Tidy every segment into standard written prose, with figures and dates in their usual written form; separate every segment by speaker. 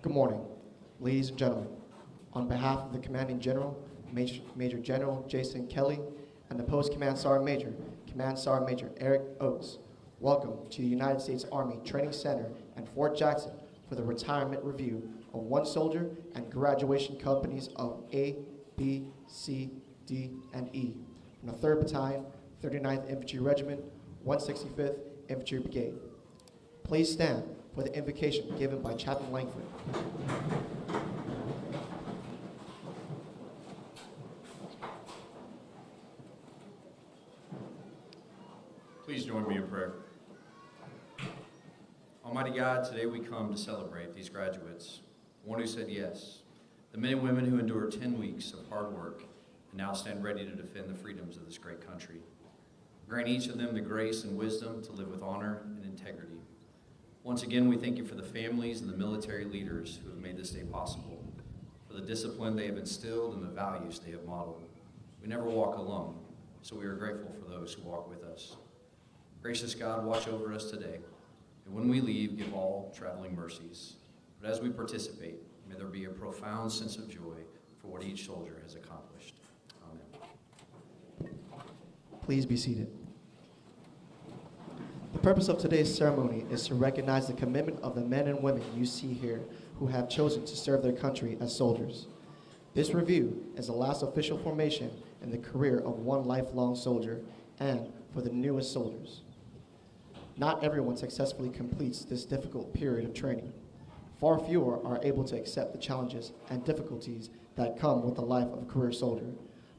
Speaker 1: Good morning, ladies and gentlemen. On behalf of the Commanding General, Major General Jason Kelly, and the Post Command Sergeant Major, Command Sergeant Major Eric Oates, welcome to the United States Army Training Center and Fort Jackson for the retirement review of one soldier and graduation companies of A, B, C, D, and E from the 3rd Battalion, 39th Infantry Regiment, 165th Infantry Brigade. Please stand for the invocation given by Chaplain Langford.
Speaker 2: Please join me in prayer. Almighty God, today we come to celebrate these graduates, one who said yes, the men and women who endured 10 weeks of hard work and now stand ready to defend the freedoms of this great country. Grant each of them the grace and wisdom to live with honor and integrity. Once again, we thank you for the families and the military leaders who have made this day possible, for the discipline they have instilled and the values they have modeled. We never walk alone, so we are grateful for those who walk with us. Gracious God, watch over us today, and when we leave, give all traveling mercies. But as we participate, may there be a profound sense of joy for what each soldier has accomplished. Amen.
Speaker 1: Please be seated. The purpose of today's ceremony is to recognize the commitment of the men and women you see here who have chosen to serve their country as soldiers. This review is the last official formation in the career of one lifelong soldier and for the newest soldiers. Not everyone successfully completes this difficult period of training. Far fewer are able to accept the challenges and difficulties that come with the life of a career soldier.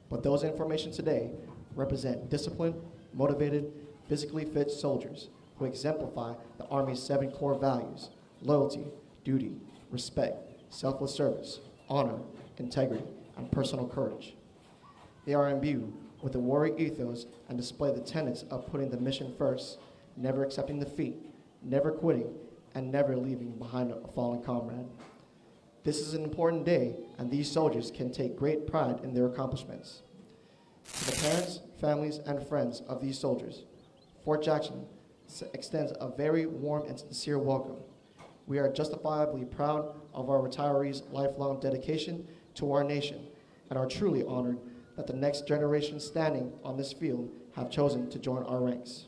Speaker 1: But those in formation today represent disciplined, motivated, physically fit soldiers who exemplify the Army's 7 core values: loyalty, duty, respect, selfless service, honor, integrity, and personal courage. They are imbued with the warrior ethos and display the tenets of putting the mission first, never accepting defeat, never quitting, and never leaving behind a fallen comrade. This is an important day, and these soldiers can take great pride in their accomplishments. To the parents, families, and friends of these soldiers, Fort Jackson extends a very warm and sincere welcome. We are justifiably proud of our retirees' lifelong dedication to our nation and are truly honored that the next generation standing on this field have chosen to join our ranks.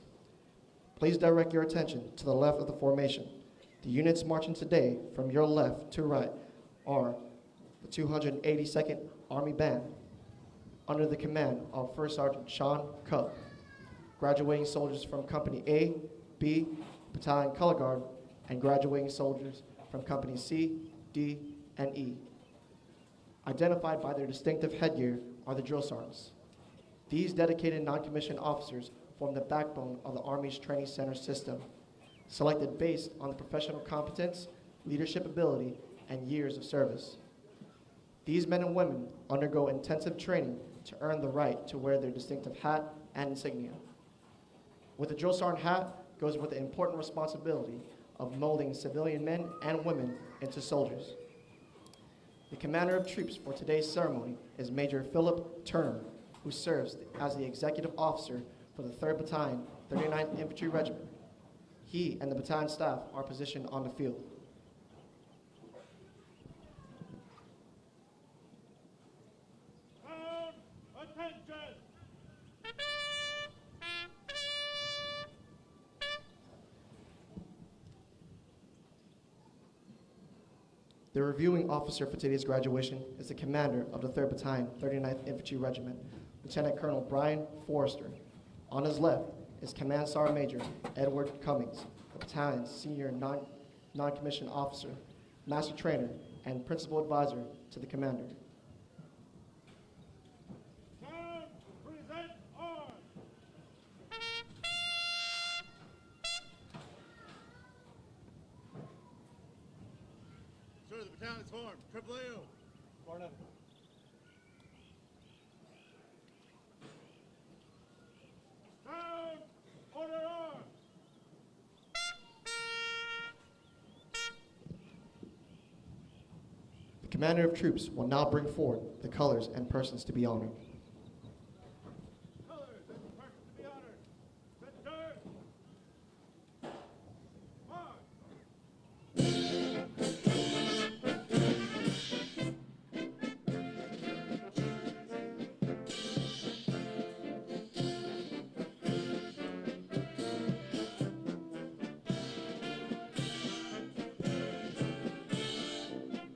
Speaker 1: Please direct your attention to the left of the formation. The units marching today from your left to right are the 282nd Army Band under the command of First Sergeant Sean Cupp, graduating soldiers from Company A, B, Battalion Color Guard, and graduating soldiers from Company C, D, and E. Identified by their distinctive headgear are the drill sergeants. These dedicated non-commissioned officers form the backbone of the Army's training center system, selected based on the professional competence, leadership ability, and years of service. These men and women undergo intensive training to earn the right to wear their distinctive hat and insignia. With the drill sergeant hat goes with the important responsibility of molding civilian men and women into soldiers. The commander of troops for today's ceremony is Major Philip Turner, who serves as the executive officer for the 3rd Battalion, 39th Infantry Regiment. He and the battalion staff are positioned on the field.
Speaker 3: Attention!
Speaker 1: The reviewing officer for today's graduation is the commander of the 3rd Battalion, 39th Infantry Regiment, Lieutenant Colonel Brian Forrester. On his left is Command Sergeant Major Edward Cummings, the battalion's senior non-commissioned officer, master trainer, and principal advisor to the commander.
Speaker 3: Sound, present arms! Sir, the battalion is formed. Triple AO. Sparta. Sound, order arms!
Speaker 1: The commander of troops will now bring forward the colors and persons to be honored.
Speaker 3: Colors and persons to be honored. Center. March!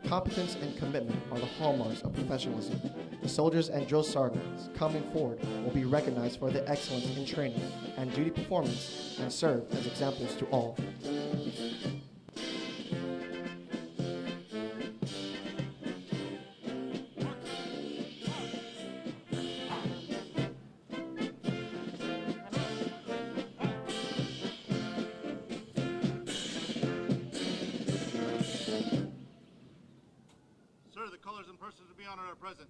Speaker 1: Competence and commitment are the hallmarks of professionalism. The soldiers and drill sergeants coming forward will be recognized for their excellence in training and duty performance and serve as examples to all.
Speaker 3: Sir, the colors and persons to be honored are present.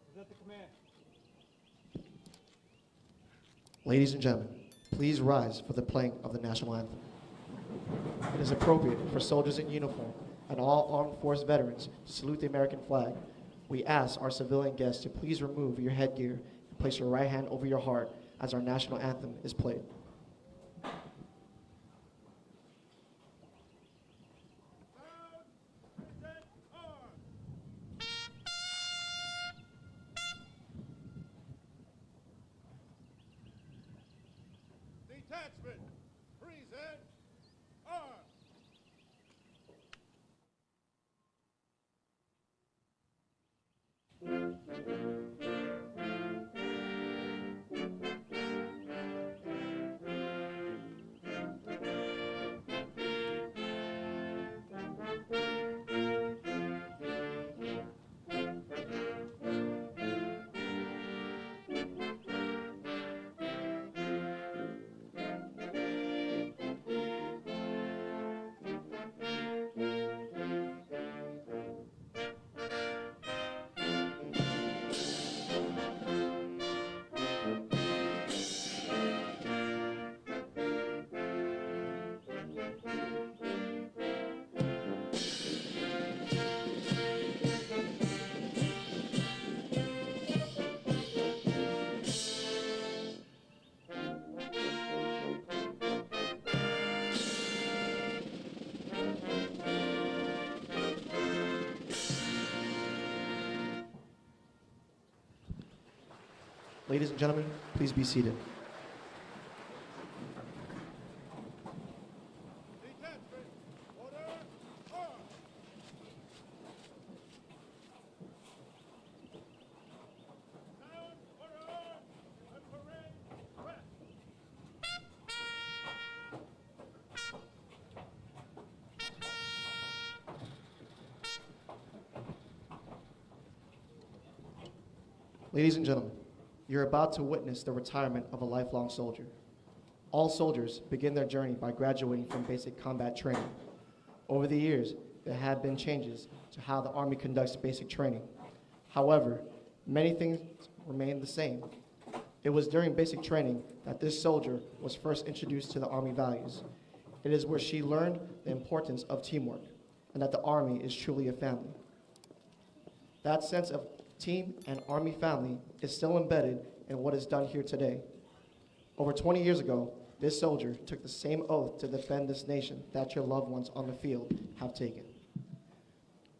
Speaker 4: Is that the command?
Speaker 1: Ladies and gentlemen, please rise for the playing of the national anthem. It is appropriate for soldiers in uniform and all armed force veterans to salute the American flag. We ask our civilian guests to please remove your headgear and place your right hand over your heart as our national anthem is played.
Speaker 3: Detachment, present arms.
Speaker 1: Ladies and gentlemen, please be seated.
Speaker 3: Detachment, order, arms. Sound, order, and parade, rest.
Speaker 1: Ladies and gentlemen, you're about to witness the retirement of a lifelong soldier. All soldiers begin their journey by graduating from basic combat training. Over the years, there have been changes to how the Army conducts basic training. However, many things remain the same. It was during basic training that this soldier was first introduced to the Army values. It is where she learned the importance of teamwork and that the Army is truly a family. That sense of team and Army family is still embedded in what is done here today. Over 20 years ago, this soldier took the same oath to defend this nation that your loved ones on the field have taken.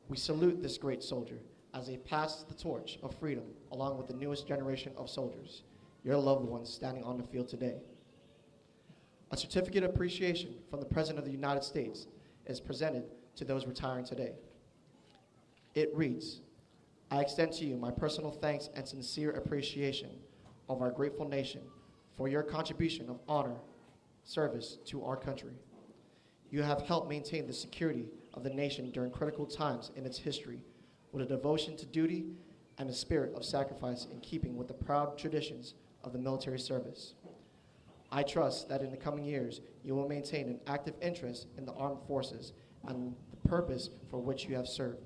Speaker 1: We salute this great soldier as they pass the torch of freedom along with the newest generation of soldiers, your loved ones standing on the field today. A certificate of appreciation from the President of the United States is presented to those retiring today. It reads, I extend to you my personal thanks and sincere appreciation of our grateful nation for your contribution of honor, service to our country. You have helped maintain the security of the nation during critical times in its history with a devotion to duty and a spirit of sacrifice in keeping with the proud traditions of the military service. I trust that in the coming years, you will maintain an active interest in the armed forces and the purpose for which you have served.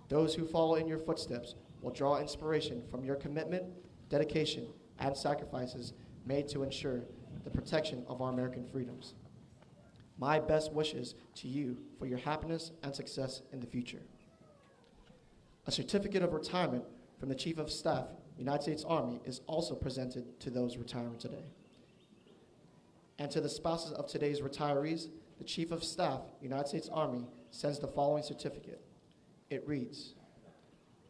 Speaker 1: Those who follow in your footsteps will draw inspiration from your commitment, dedication, and sacrifices made to ensure the protection of our American freedoms. My best wishes to you for your happiness and success in the future. A certificate of retirement from the Chief of Staff, United States Army, is also presented to those retiring today. And to the spouses of today's retirees, the Chief of Staff, United States Army, sends the following certificate. It reads,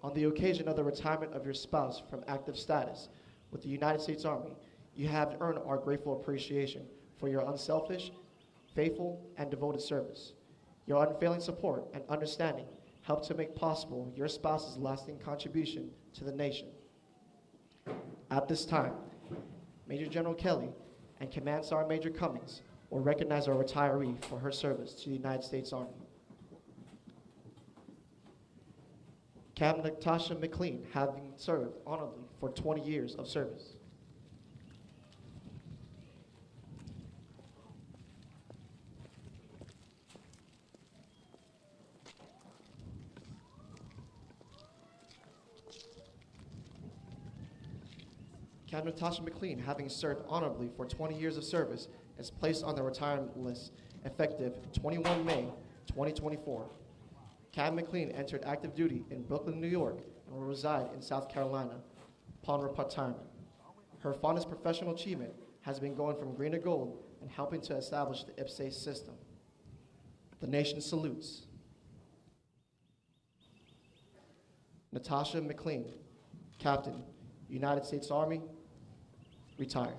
Speaker 1: on the occasion of the retirement of your spouse from active status with the United States Army, you have earned our grateful appreciation for your unselfish, faithful, and devoted service. Your unfailing support and understanding helped to make possible your spouse's lasting contribution to the nation. At this time, Major General Kelly and Command Sergeant Major Cummings will recognize our retiree for her service to the United States Army. Captain Natasha McLean, having served honorably for 20 years of service. Captain Natasha McLean, having served honorably for 20 years of service, is placed on the retirement list effective 21 May 2024. Captain McLean entered active duty in Brooklyn, New York, and will reside in South Carolina upon retirement. Her fondest professional achievement has been going from green to gold and helping to establish the IPSACE system. The nation salutes. Natasha McLean, Captain, United States Army, retired.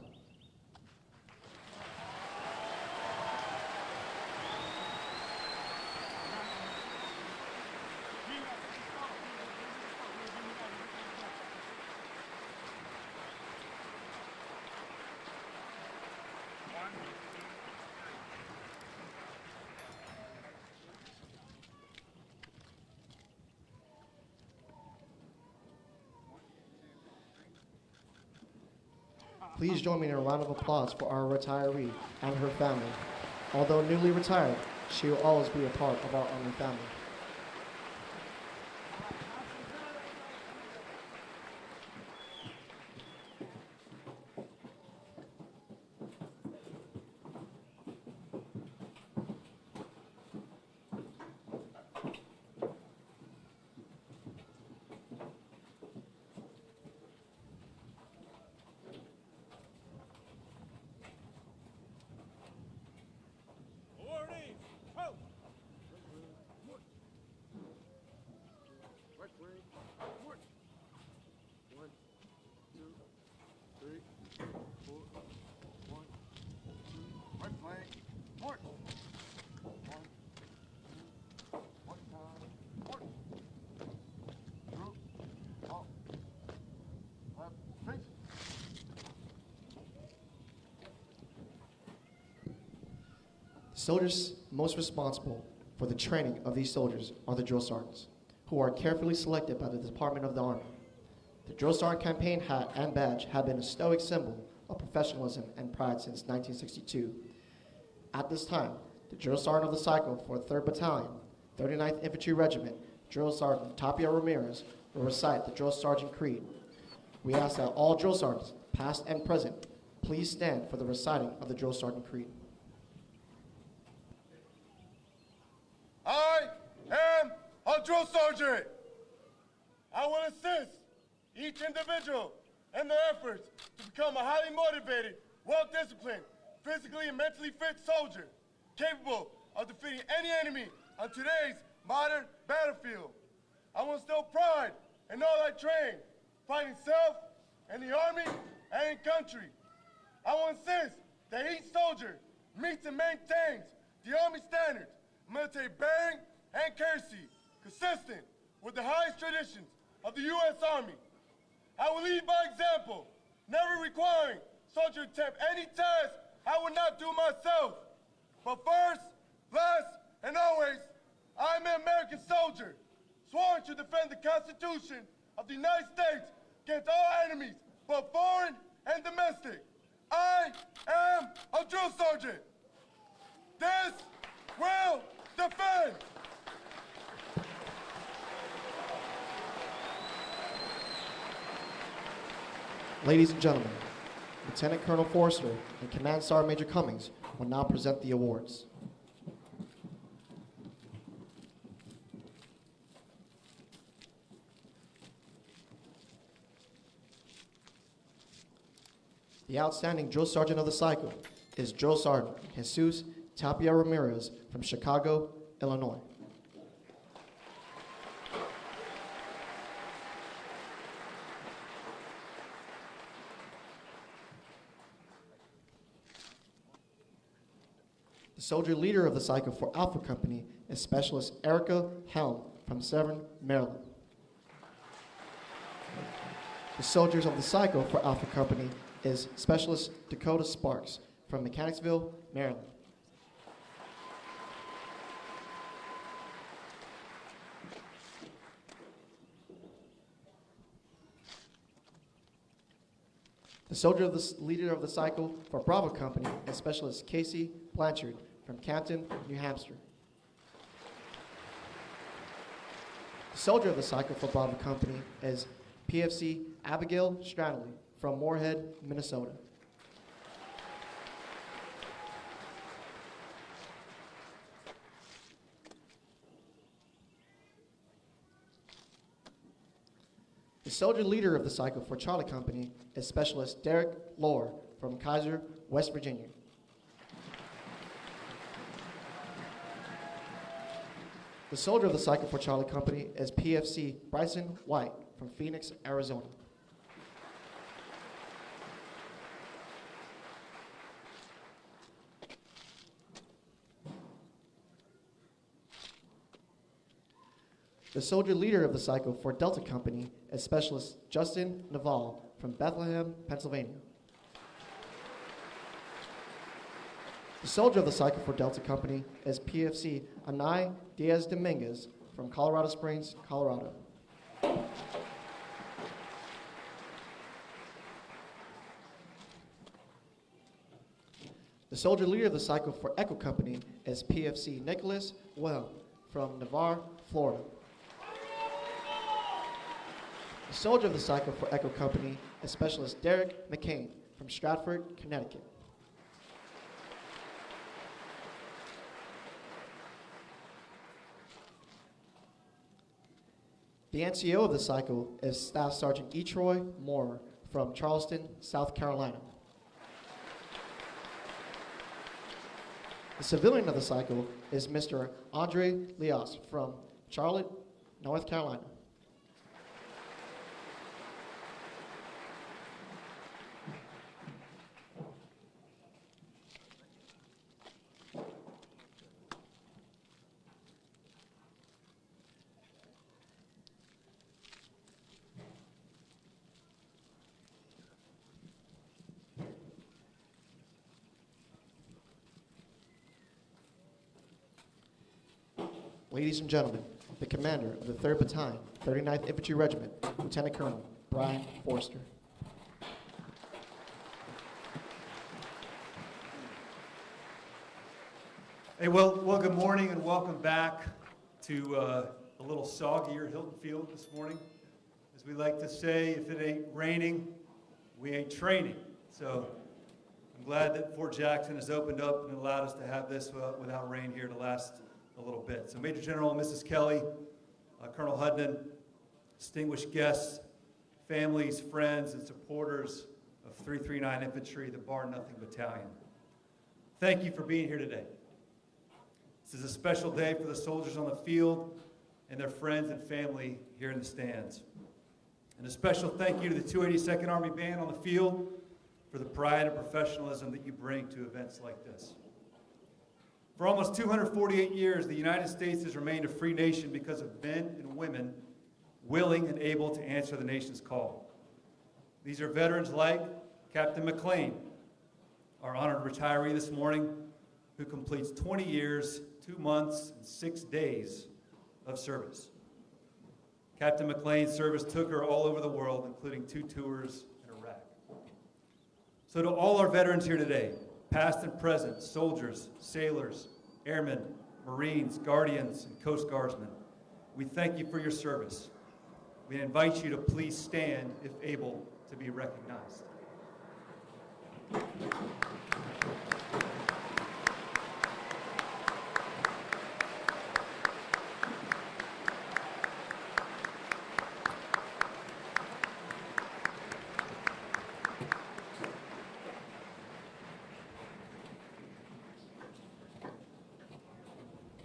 Speaker 1: Please join me in a round of applause for our retiree and her family. Although newly retired, she will always be a part of our Army family. Soldiers most responsible for the training of these soldiers are the drill sergeants, who are carefully selected by the Department of the Army. The drill sergeant campaign hat and badge have been a stoic symbol of professionalism and pride since 1962. At this time, the drill sergeant of the cycle for 3rd Battalion, 39th Infantry Regiment, Drill Sergeant Tapia Ramirez, will recite the Drill Sergeant Creed. We ask that all drill sergeants, past and present, please stand for the reciting of the Drill Sergeant Creed.
Speaker 3: I am a drill sergeant. I will assist each individual in their efforts to become a highly motivated, well-disciplined, physically and mentally fit soldier, capable of defeating any enemy on today's modern battlefield. I will instill pride in all I train, fighting self, in the Army, and in country. I will insist that each soldier meets and maintains the Army standards, military bearing and courtesy, consistent with the highest traditions of the U.S. Army. I will lead by example, never requiring soldier to attempt any task I would not do myself. But first, last, and always, I am an American soldier, sworn to defend the Constitution of the United States against all enemies, both foreign and domestic. I am a drill sergeant. This will defend.
Speaker 1: Ladies and gentlemen, Lieutenant Colonel Forster and Command Sergeant Major Cummings will now present the awards. The outstanding drill sergeant of the cycle is Drill Sergeant Jesus Tapia Ramirez from Chicago, Illinois. The soldier leader of the cycle for Alpha Company is Specialist Erica Helm from Severn, Maryland. The Soldiers of the Cycle for Alpha Company is Specialist Dakota Sparks from Mechanicsville, Maryland. The Soldier of the Leader of the Cycle for Bravo Company is Specialist Casey Blanchard from Campton, New Hampshire. The Soldier of the Cycle for Bravo Company is PFC Abigail Stradley from Moorhead, Minnesota. The Soldier Leader of the Cycle for Charlie Company is Specialist Derek Lohr from Kaiser, West Virginia. The Soldier of the Cycle for Charlie Company is PFC Bryson White from Phoenix, Arizona. The Soldier Leader of the Cycle for Delta Company is Specialist Justin Naval from Bethlehem, Pennsylvania. The Soldier of the Cycle for Delta Company is PFC Anay Diaz Dominguez from Colorado Springs, Colorado. The Soldier Leader of the Cycle for Echo Company is PFC Nicholas Well from Navarre, Florida. The Soldier of the Cycle for Echo Company is Specialist Derek McCain from Stratford, Connecticut. The NCO of the Cycle is Staff Sergeant E. Troy Moore from Charleston, South Carolina. The Civilian of the Cycle is Mr. Andre Leos from Charlotte, North Carolina. Ladies and gentlemen, the commander of the 3rd Battalion, 39th Infantry Regiment, Lieutenant Colonel Brian Forster.
Speaker 4: Hey, well, good morning and welcome back to a little soggier Hilton Field this morning. As we like to say, if it ain't raining, we ain't training. So I'm glad that Fort Jackson has opened up and allowed us to have this without rain here to last a little bit. So Major General and Mrs. Kelly, Colonel Hudnan, distinguished guests, families, friends, and supporters of 339 Infantry, the Bar Nothing Battalion. Thank you for being here today. This is a special day for the soldiers on the field and their friends and family here in the stands. And a special thank you to the 282nd Army Band on the field for the pride and professionalism that you bring to events like this. For almost 248 years, the United States has remained a free nation because of men and women willing and able to answer the nation's call. These are veterans like Captain McLean, our honored retiree this morning, who completes 20 years, 2 months, and 6 days of service. Captain McLean's service took her all over the world, including 2 tours in Iraq. So to all our veterans here today, past and present, soldiers, sailors, airmen, Marines, Guardians, and Coast Guardsmen, we thank you for your service. We invite you to please stand if able to be recognized.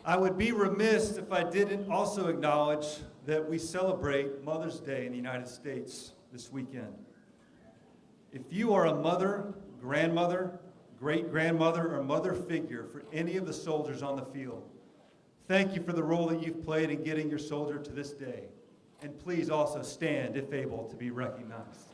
Speaker 4: I would be remiss if I didn't also acknowledge that we celebrate Mother's Day in the United States this weekend. If you are a mother, grandmother, great-grandmother, or mother figure for any of the soldiers on the field, Thank you for the role that you've played in getting your soldier to this day. And please also stand, if able, to be recognized.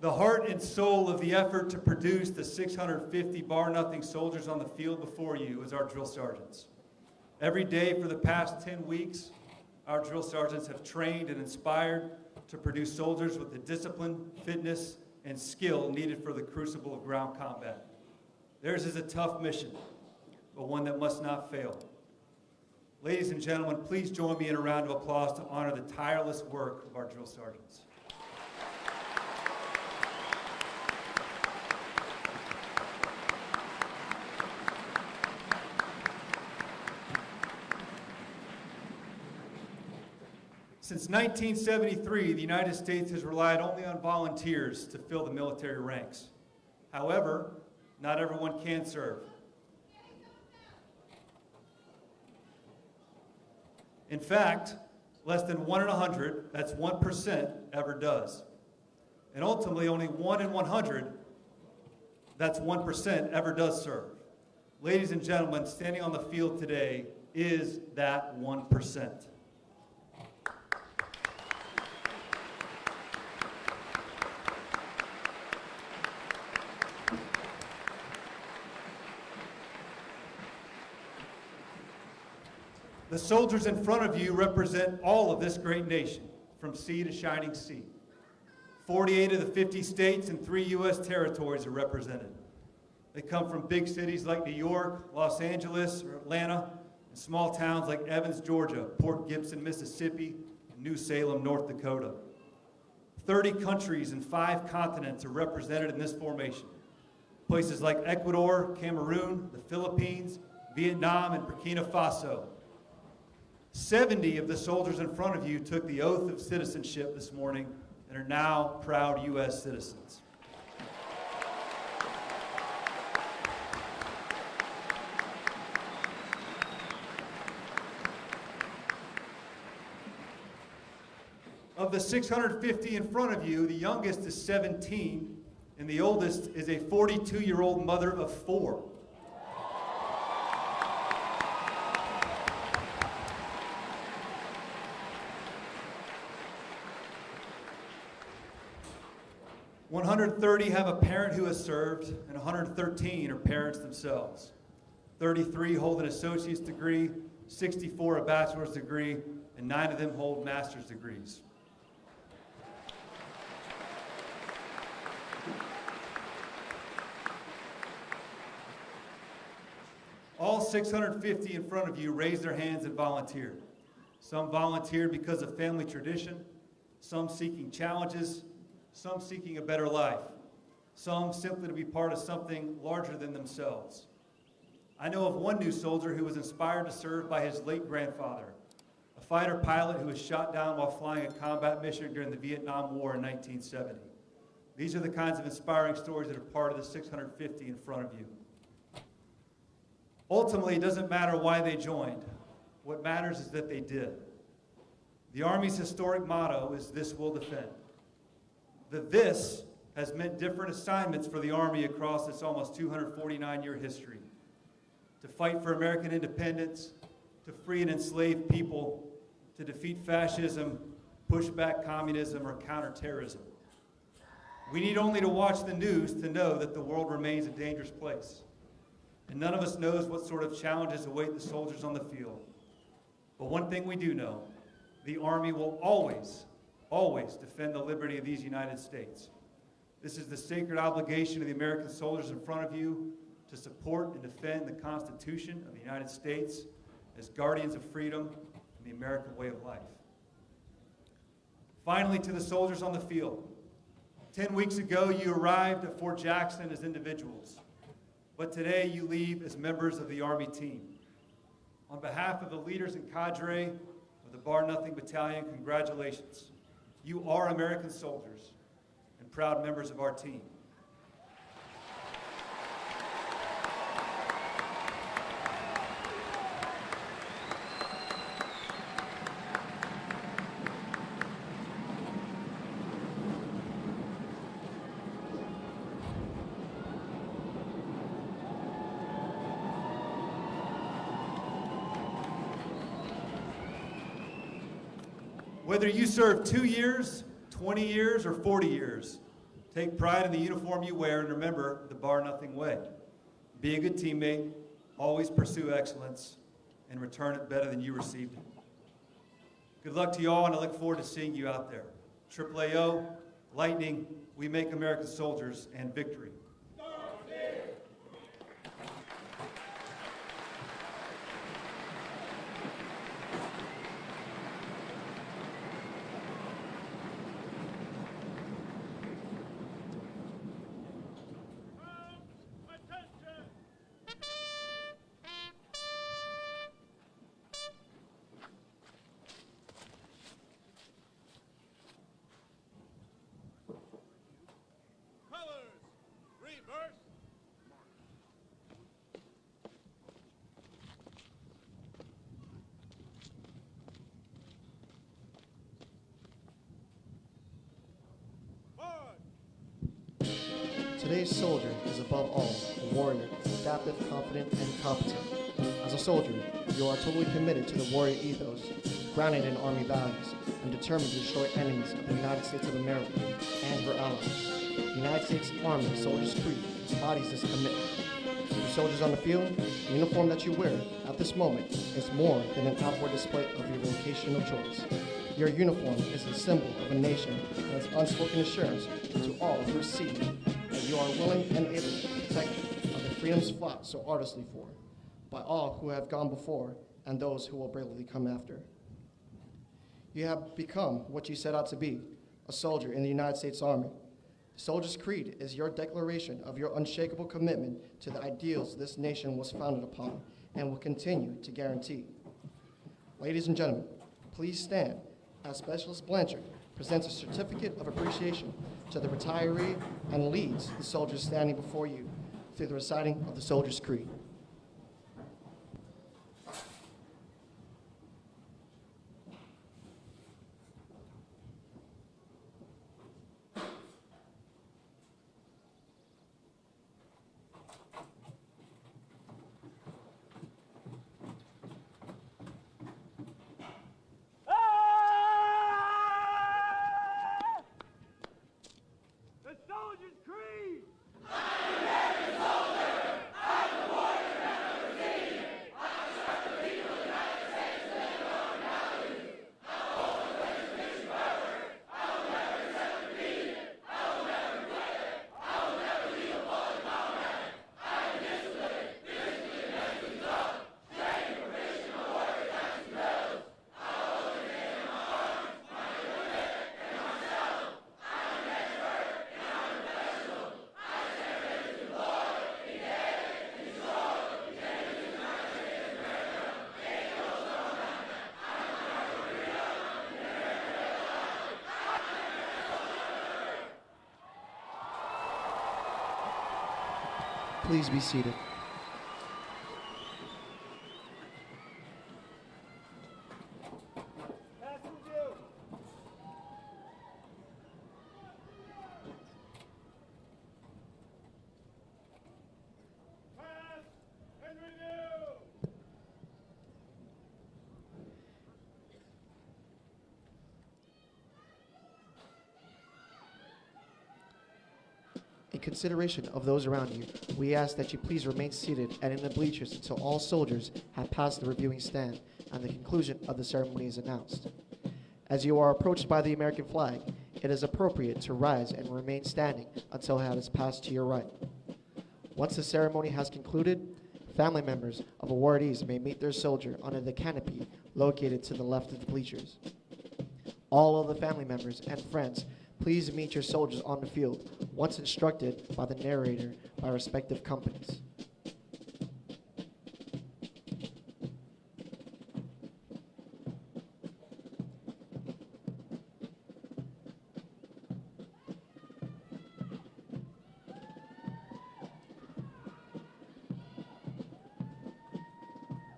Speaker 4: The heart and soul of the effort to produce the 650 bar-nothing soldiers on the field before you is our drill sergeants. Every day for the past 10 weeks, our drill sergeants have trained and inspired to produce soldiers with the discipline, fitness, and skill needed for the crucible of ground combat. Theirs is a tough mission, but one that must not fail. Ladies and gentlemen, please join me in a round of applause to honor the tireless work of our drill sergeants. Since 1973, the United States has relied only on volunteers to fill the military ranks. However, not everyone can serve. In fact, less than 1 in 100, that's 1%, ever does. And ultimately, only 1 in 100, that's 1%, ever does serve. Ladies and gentlemen, standing on the field today is that 1%. The soldiers in front of you represent all of this great nation, from sea to shining sea. 48 of the 50 states and 3 U.S. territories are represented. They come from big cities like New York, Los Angeles, or Atlanta, and small towns like Evans, Georgia, Port Gibson, Mississippi, and New Salem, North Dakota. 30 countries and 5 continents are represented in this formation. Places like Ecuador, Cameroon, the Philippines, Vietnam, and Burkina Faso. 70 of the soldiers in front of you took the oath of citizenship this morning and are now proud U.S. citizens. Of the 650 in front of you, the youngest is 17, and the oldest is a 42-year-old mother of 4. One 130 have a parent who has served, and 113 are parents themselves. 33 hold an associate's degree, 64 a bachelor's degree, and 9 of them hold master's degrees. All 650 in front of you raised their hands and volunteered. Some volunteered because of family tradition, some seeking challenges, some seeking a better life, some simply to be part of something larger than themselves. I know of one new soldier who was inspired to serve by his late grandfather, a fighter pilot who was shot down while flying a combat mission during the Vietnam War in 1970. These are the kinds of inspiring stories that are part of the 650 in front of you. Ultimately, it doesn't matter why they joined. What matters is that they did. The Army's historic motto is "This will defend." The "this" has meant different assignments for the Army across its almost 249-year history. To fight for American independence, to free and enslave people, to defeat fascism, push back communism, or counter terrorism. We need only to watch the news to know that the world remains a dangerous place. And none of us knows what sort of challenges await the soldiers on the field. But one thing we do know, the Army will always defend the liberty of these United States. This is the sacred obligation of the American soldiers in front of you to support and defend the Constitution of the United States as guardians of freedom and the American way of life. Finally, to the soldiers on the field. 10 weeks ago, you arrived at Fort Jackson as individuals, but today you leave as members of the Army team. On behalf of the leaders and cadre of the Bar Nothing Battalion, congratulations. You are American soldiers and proud members of our team. Whether you serve 2 years, 20 years, or 40 years, take pride in the uniform you wear and remember the bar-nothing way. Be a good teammate, always pursue excellence, and return it better than you received it. Good luck to you all, and I look forward to seeing you out there. AAAO, Lightning, we make American soldiers, and victory.
Speaker 1: Today's soldier is above all a warrior, adaptive, confident, and competent. As a soldier, you are totally committed to the warrior ethos, grounded in Army values, and determined to destroy enemies of the United States of America and her allies. The United States Army Soldiers Creed embodies this commitment. For soldiers on the field, the uniform that you wear at this moment is more than an outward display of your vocation of choice. Your uniform is a symbol of a nation and its unspoken assurance to all who see that you are willing and able to protect of the freedoms fought so arduously for, by all who have gone before and those who will bravely come after. You have become what you set out to be, a soldier in the United States Army. The Soldier's Creed is your declaration of your unshakable commitment to the ideals this nation was founded upon and will continue to guarantee. Ladies and gentlemen, please stand as Specialist Blanchard presents a certificate of appreciation to the retiree and leads the soldiers standing before you through the reciting of the Soldier's Creed. Please be seated. In consideration of those around you, we ask that you please remain seated and in the bleachers until all soldiers have passed the reviewing stand and the conclusion of the ceremony is announced. As you are approached by the American flag, it is appropriate to rise and remain standing until it has passed to your right. Once the ceremony has concluded, family members of awardees may meet their soldier under the canopy located to the left of the bleachers. All of the family members and friends, please meet your soldiers on the field, once instructed by the narrator by respective companies.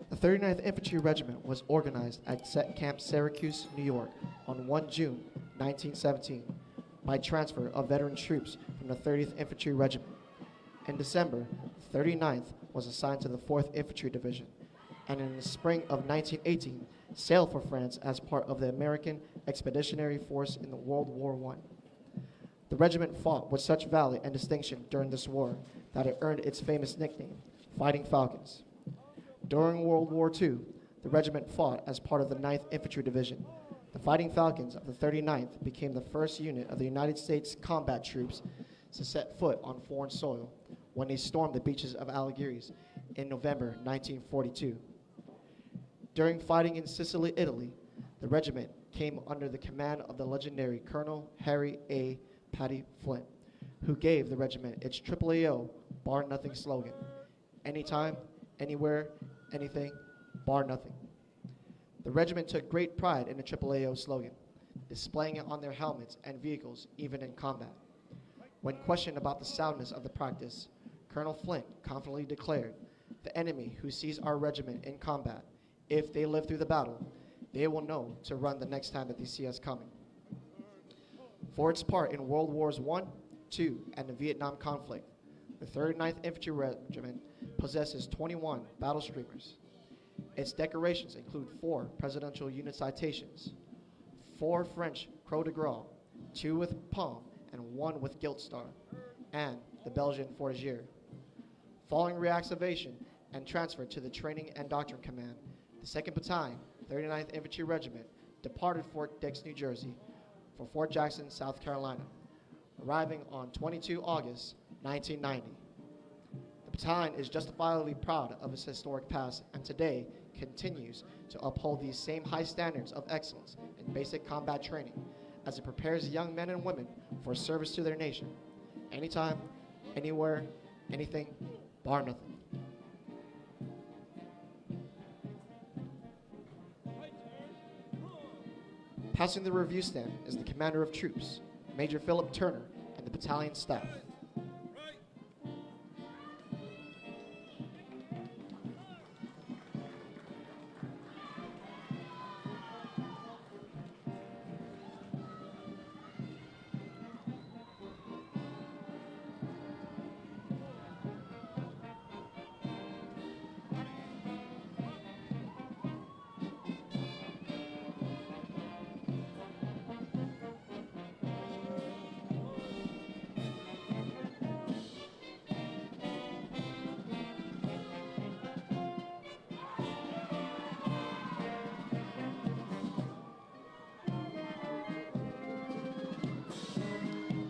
Speaker 1: The 39th Infantry Regiment was organized at Camp Syracuse, New York on 1 June 1917 by transfer of veteran troops from the 30th Infantry Regiment. In December, the 39th was assigned to the 4th Infantry Division, and in the spring of 1918 sailed for France as part of the American Expeditionary Force in the World War I. The regiment fought with such valor and distinction during this war that it earned its famous nickname, Fighting Falcons. During World War II, the regiment fought as part of the 9th Infantry Division. The Fighting Falcons of the 39th became the first unit of the United States combat troops to set foot on foreign soil when they stormed the beaches of Algiers in November 1942. During fighting in Sicily, Italy, the regiment came under the command of the legendary Colonel Harry A. Patty Flint, who gave the regiment its AAAO Bar Nothing slogan: anytime, anywhere, anything, bar nothing. The regiment took great pride in the AAAO slogan, displaying it on their helmets and vehicles even in combat. When questioned about the soundness of the practice, Colonel Flint confidently declared, "The enemy who sees our regiment in combat, if they live through the battle, they will know to run the next time that they see us coming." For its part in World Wars I, II, and the Vietnam conflict, the 39th Infantry Regiment possesses 21 battle streamers. Its decorations include 4 Presidential Unit citations, 4 French Croix de Guerre, 2 with Palm, and 1 with Gilt Star, and the Belgian Fortigier. Following reactivation and transfer to the Training and Doctrine Command, the 2nd Battalion, 39th Infantry Regiment, departed Fort Dix, New Jersey, for Fort Jackson, South Carolina, arriving on 22 August 1990. The battalion is justifiably proud of its historic past and today continues to uphold these same high standards of excellence in basic combat training as it prepares young men and women for service to their nation. Anytime, anywhere, anything, bar nothing. Passing the review stand is the Commander of Troops, Major Philip Turner, and the battalion staff.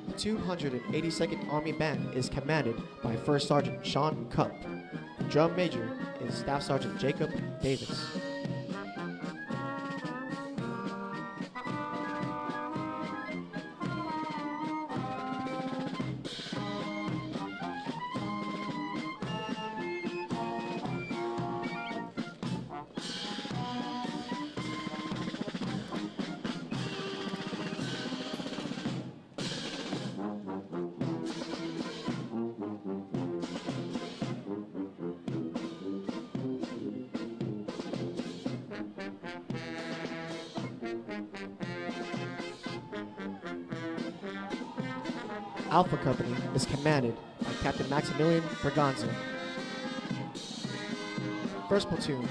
Speaker 1: The 282nd Army Band is commanded by First Sergeant Sean Cupp. The drum major is Staff Sergeant Jacob Davis. Alpha Company is commanded by Captain Maximilian Braganza. First platoon